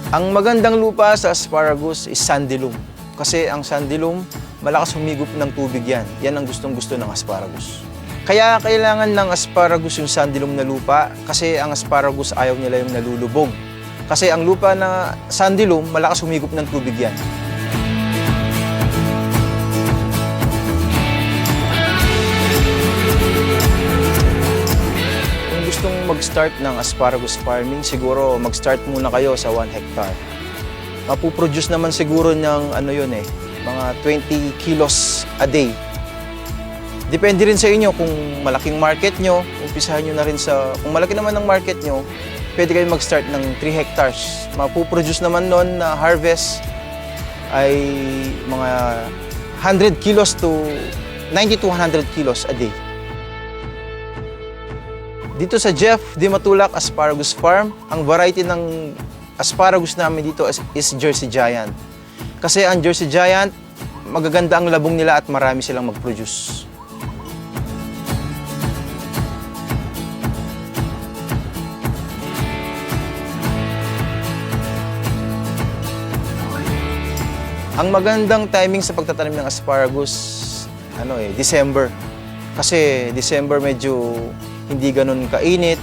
Ang magandang lupa sa asparagus is sandy loam. Kasi ang sandy loam, malakas humigop ng tubig yan. Yan ang gustong-gusto ng asparagus. Kaya kailangan ng asparagus yung sandy loam na lupa kasi ang asparagus ayaw nila yung nalulubog. Kasi ang lupa na sandy loam, malakas humigop ng tubig yan. Kung gustong mag-start ng asparagus farming, siguro mag-start muna kayo sa 1 hectare. Mapuproduce naman siguro ng mga 20 kilos a day. Depende rin sa inyo kung malaking market nyo, umpisahan nyo na rin kung malaki naman ang market nyo, pwede kayo mag-start ng 3 hectares. Mapuproduce naman nun na harvest ay mga 100 kilos to 90 to 100 kilos a day. Dito sa Jeff Di Matulak Asparagus Farm, ang variety ng asparagus namin dito is Jersey Giant. Kasi ang Jersey Giant, magaganda ang labong nila at marami silang mag-produce. Ang magandang timing sa pagtatanim ng asparagus, December. Kasi December medyo hindi ganun kainit,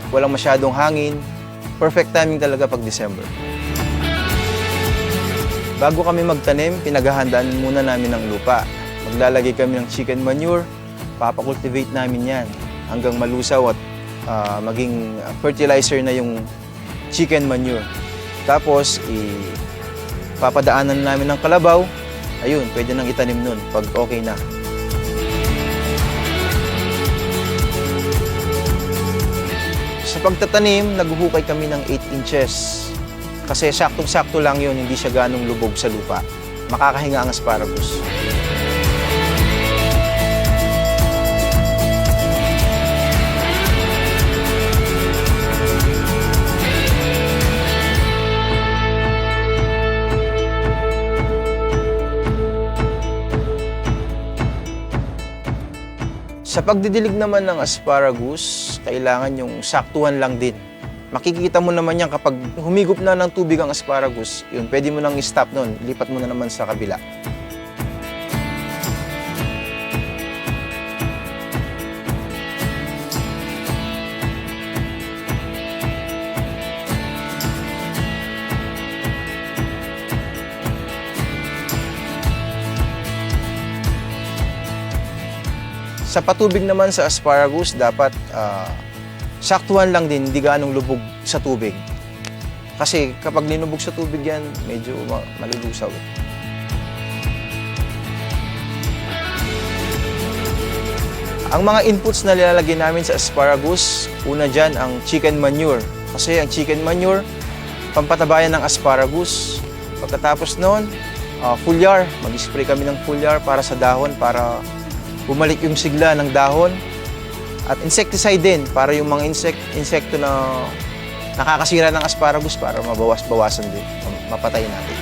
walang masyadong hangin. Perfect timing talaga pag December. Bago kami magtanim, pinaghahandaan muna namin ng lupa. Maglalagay kami ng chicken manure, papakultivate namin yan hanggang malusaw at maging fertilizer na yung chicken manure. Tapos, papadaanan namin ng kalabaw, ayun, pwede nang itanim nun pag okay na. Sa pagtatanim, naghuhukay kami ng 8 inches. Kasi saktong-sakto lang yun, hindi siya ganong lubog sa lupa. Makakahinga ang asparagus. Sa pagdidilig naman ng asparagus, kailangan yung saktuhan lang din. Makikita mo naman yan kapag humigop na ng tubig ang asparagus, yun, pwede mo nang i-stop nun, lipat mo na naman sa kabila. Sa patubig naman sa asparagus, dapat saktuhan lang din, hindi ganong lubog sa tubig. Kasi kapag linubog sa tubig yan, medyo malulusaw. Ang mga inputs na nilalagay namin sa asparagus, una dyan ang chicken manure. Kasi ang chicken manure, pampatabayan ng asparagus. Pagkatapos noon, foliar. Mag-spray kami ng foliar para sa dahon, para bumalik yung sigla ng dahon. At insecticide din para yung mga insekto na nakakasira ng asparagus para mabawas-bawasan din, mapatayin natin.